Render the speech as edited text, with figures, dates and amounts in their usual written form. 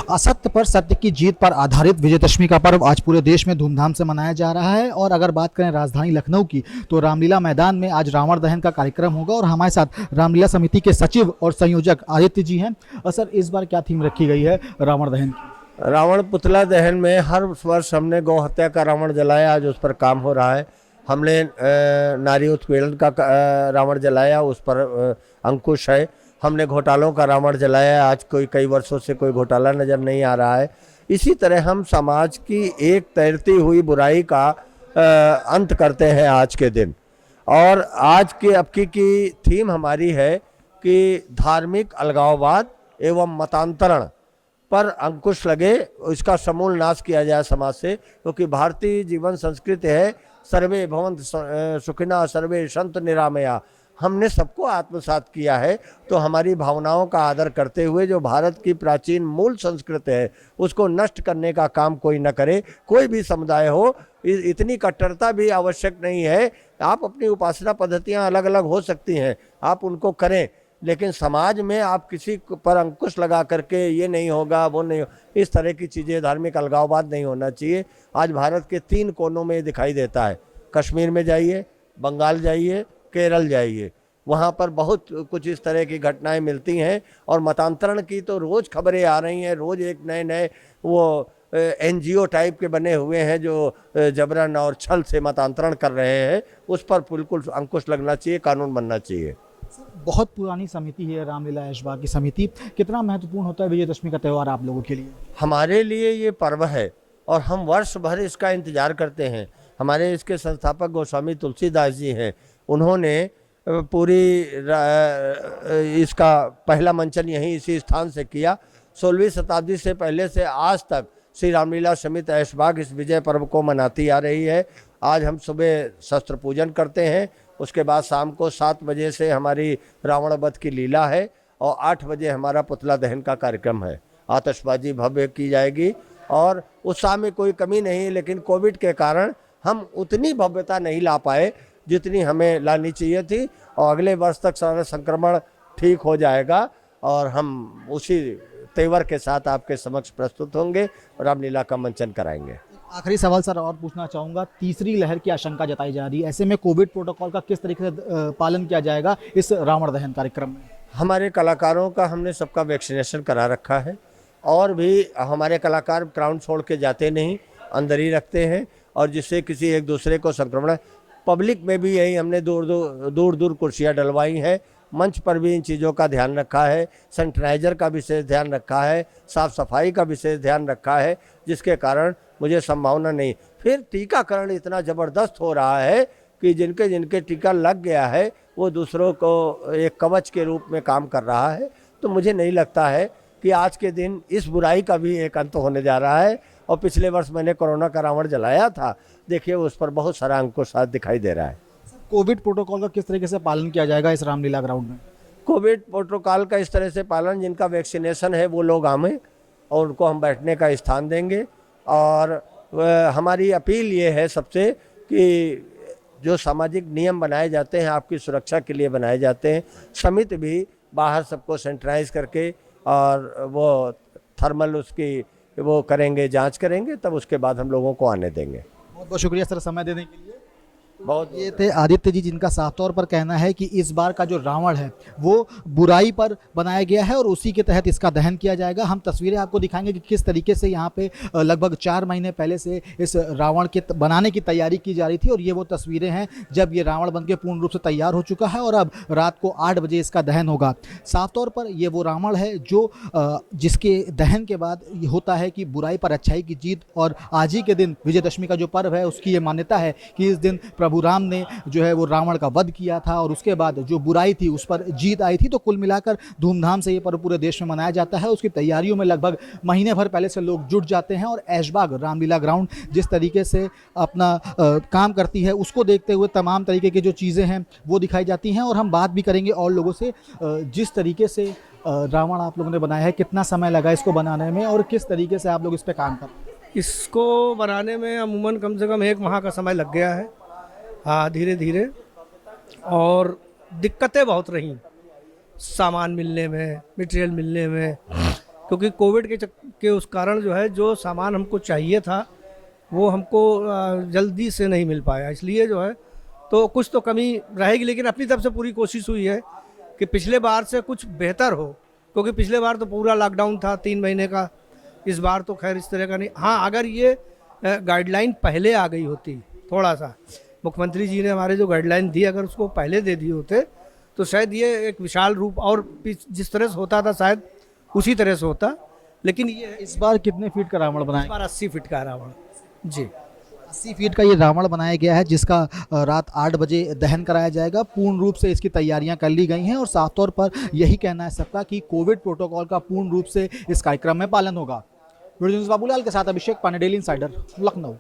असत्य पर सत्य की जीत पर आधारित विजयदशमी का पर्व आज पूरे देश में धूमधाम से मनाया जा रहा है। और अगर बात करें राजधानी लखनऊ की, तो रामलीला मैदान में आज रावण दहन का कार्यक्रम होगा और हमारे साथ रामलीला समिति के सचिव और संयोजक आदित्य जी हैं। सर, इस बार क्या थीम रखी गई है रावण दहन की? रावण पुतला दहन में हर वर्ष हमने गौ हत्या का रावण जलाया, आज उस पर काम हो रहा है। हमने नारी उत्पीड़न का रावण जलाया, उस पर अंकुश है। हमने घोटालों का रावण जलाया, आज कई वर्षों से कोई घोटाला नज़र नहीं आ रहा है। इसी तरह हम समाज की एक तैरती हुई बुराई का अंत करते हैं आज के दिन। और आज के अबकी की थीम हमारी है कि धार्मिक अलगाववाद एवं मतांतरण पर अंकुश लगे, इसका समूल नाश किया जाए समाज से। क्योंकि भारतीय जीवन संस्कृति है सर्वे भवन्तु सुखिनः सर्वे सन्तु निरामया। हमने सबको आत्मसात किया है, तो हमारी भावनाओं का आदर करते हुए जो भारत की प्राचीन मूल संस्कृति है उसको नष्ट करने का काम कोई न करे। कोई भी समुदाय हो, इतनी कट्टरता भी आवश्यक नहीं है। आप अपनी उपासना पद्धतियां अलग अलग हो सकती हैं, आप उनको करें, लेकिन समाज में आप किसी पर अंकुश लगा करके ये नहीं होगा वो नहीं, इस तरह की चीज़ें, धार्मिक अलगाववाद नहीं होना चाहिए। आज भारत के 3 कोनों में दिखाई देता है। कश्मीर में जाइए, बंगाल जाइए, केरल जाइए, वहाँ पर बहुत कुछ इस तरह की घटनाएं मिलती हैं। और मतांतरण की तो रोज़ खबरें आ रही हैं, रोज़ एक नए वो NGO टाइप के बने हुए हैं जो जबरन और छल से मतांतरण कर रहे हैं। उस पर बिल्कुल अंकुश लगना चाहिए, कानून बनना चाहिए। बहुत पुरानी समिति है रामलीला ऐशबाग की समिति, कितना महत्वपूर्ण होता है विजयदशमी का त्यौहार आप लोगों के लिए? हमारे लिए ये पर्व है और हम वर्ष भर इसका इंतजार करते हैं। हमारे इसके संस्थापक गोस्वामी तुलसीदास जी हैं, उन्होंने पूरी इसका पहला मंचन यहीं इसी स्थान से किया। 16वीं शताब्दी से पहले से आज तक श्री रामलीला समिति ऐशबाग इस विजय पर्व को मनाती आ रही है। आज हम सुबह शस्त्र पूजन करते हैं, उसके बाद शाम को 7 बजे से हमारी रावण वध की लीला है और 8 बजे हमारा पुतला दहन का कार्यक्रम है। आतिशबाजी भव्य की जाएगी और उत्साह में कोई कमी नहीं, लेकिन कोविड के कारण हम उतनी भव्यता नहीं ला पाए जितनी हमें लानी चाहिए थी। और अगले वर्ष तक सारा संक्रमण ठीक हो जाएगा और हम उसी तेवर के साथ आपके समक्ष प्रस्तुत होंगे और रामलीला का मंचन कराएंगे। आखिरी सवाल सर और पूछना चाहूँगा, तीसरी लहर की आशंका जताई जा रही है, ऐसे में कोविड प्रोटोकॉल का किस तरीके से पालन किया जाएगा इस रावण दहन कार्यक्रम में? हमारे कलाकारों का हमने सबका वैक्सीनेशन करा रखा है और भी हमारे कलाकार ग्राउंड छोड़ के जाते नहीं, अंदर ही रखते हैं और जिससे किसी एक दूसरे को संक्रमण। पब्लिक में भी यही हमने दूर कुर्सियाँ डलवाई हैं, मंच पर भी इन चीज़ों का ध्यान रखा है, सैनिटाइजर का विशेष ध्यान रखा है, साफ़ सफाई का विशेष ध्यान रखा है, जिसके कारण मुझे संभावना नहीं। फिर टीकाकरण इतना ज़बरदस्त हो रहा है कि जिनके टीका लग गया है वो दूसरों को एक कवच के रूप में काम कर रहा है। तो मुझे नहीं लगता है कि आज के दिन इस बुराई का भी एक अंत होने जा रहा है। और पिछले वर्ष मैंने कोरोना का रावण जलाया था, देखिए उस पर बहुत सारा अंकुश दिखाई दे रहा है। कोविड प्रोटोकॉल का किस तरीके से पालन किया जाएगा इस रामलीला ग्राउंड में? कोविड प्रोटोकॉल का इस तरह से पालन, जिनका वैक्सीनेशन है वो लोग आएँ और उनको हम बैठने का स्थान देंगे। और हमारी अपील ये है सबसे कि जो सामाजिक नियम बनाए जाते हैं आपकी सुरक्षा के लिए बनाए जाते हैं, समिति भी बाहर सबको सैनिटाइज करके और वो थर्मल उसकी वो करेंगे, जांच करेंगे, तब उसके बाद हम लोगों को आने देंगे। बहुत बहुत शुक्रिया सर समय देने के लिए। बहुत ये थे आदित्य जी, जिनका साफ तौर पर कहना है कि इस बार का जो रावण है वो बुराई पर बनाया गया है और उसी के तहत इसका दहन किया जाएगा। हम तस्वीरें आपको दिखाएंगे कि किस तरीके से यहाँ पे लगभग 4 महीने पहले से इस रावण के बनाने की तैयारी की जा रही थी और ये वो तस्वीरें हैं जब ये रावण बनके पूर्ण रूप से तैयार हो चुका है और अब रात को 8 बजे इसका दहन होगा। साफ तौर पर ये वो रावण है जो जिसके दहन के बाद होता है कि बुराई पर अच्छाई की जीत। और आज ही के दिन विजयदशमी का जो पर्व है उसकी ये मान्यता है कि इस दिन प्रभु प्रभु राम ने जो है वो रावण का वध किया था और उसके बाद जो बुराई थी उस पर जीत आई थी। तो कुल मिलाकर धूमधाम से ये पर्व पूरे देश में मनाया जाता है। उसकी तैयारियों में लगभग महीने भर पहले से लोग जुट जाते हैं और ऐशबाग रामलीला ग्राउंड जिस तरीके से अपना काम करती है उसको देखते हुए तमाम तरीके की जो चीज़ें हैं वो दिखाई जाती हैं। और हम बात भी करेंगे और लोगों से जिस तरीके से रावण आप लोगों ने बनाया है, कितना समय लगा इसको बनाने में और किस तरीके से आप लोग इस पे काम कर। इसको बनाने में अमूमन कम से कम 1 माह का समय लग गया है। हाँ, धीरे धीरे, और दिक्कतें बहुत रहीं सामान मिलने में, मटेरियल मिलने में, क्योंकि कोविड के उस कारण जो है जो सामान हमको चाहिए था वो हमको जल्दी से नहीं मिल पाया। इसलिए जो है तो कुछ तो कमी रहेगी, लेकिन अपनी तरफ से पूरी कोशिश हुई है कि पिछले बार से कुछ बेहतर हो, क्योंकि पिछले बार तो पूरा लॉकडाउन था 3 महीने का। इस बार तो खैर इस तरह का नहीं। हाँ, अगर ये गाइडलाइन पहले आ गई होती, थोड़ा सा मुख्यमंत्री जी ने हमारे जो गाइडलाइन दी अगर उसको पहले दे दिए होते तो शायद ये एक विशाल रूप और जिस तरह से होता था शायद उसी तरह से होता। लेकिन ये इस बार कितने फीट का रावण बनाया? इस बार 80 फीट का रावण जी, 80 फीट का ये रावण बनाया गया है जिसका रात 8 बजे दहन कराया जाएगा। पूर्ण रूप से इसकी तैयारियां कर ली गई हैं और साफ तौर पर यही कहना है सबका कि कोविड प्रोटोकॉल का पूर्ण रूप से इस कार्यक्रम में पालन होगा। वीडियो न्यूज़ बाबूलाल के साथ अभिषेक पांडे, डेली इंसाइडर, लखनऊ।